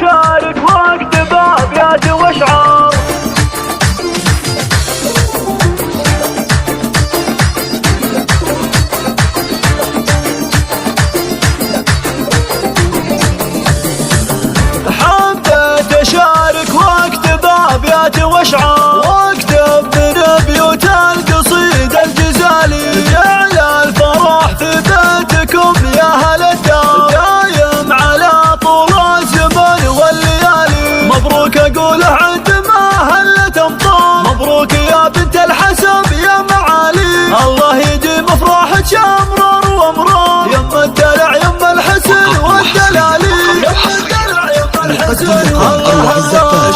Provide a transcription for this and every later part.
تشارك واكتب ابيات واشعار. حبيت اشارك واكتب ابيات واشعار، واكتب من بيوت القصيد الجزالي جعل الفرح في بيتكم يا اهل الدار دايم على طول الزمن والليالي. مبروك اقوله عند ما هلت امطار، مبروك يا بنت الحسب يا معالي. الله يديم افراحك يا امرار وامرار، يم الدلع يم الحسن والدلالي.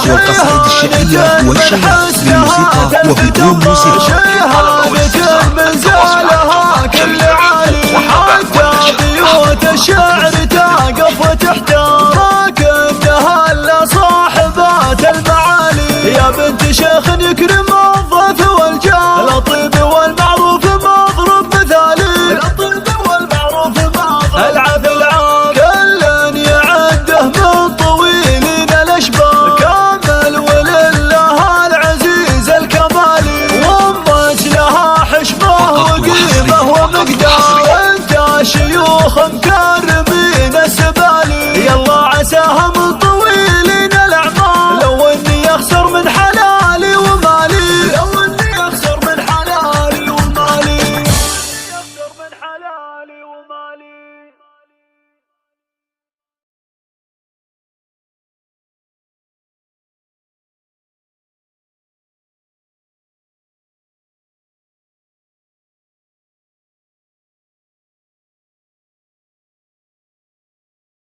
والقصائد الشعرية والشعر بالموسيقى وبدون موسيقى. شهادة من زالها كل عالي، حتى بيوت الشعر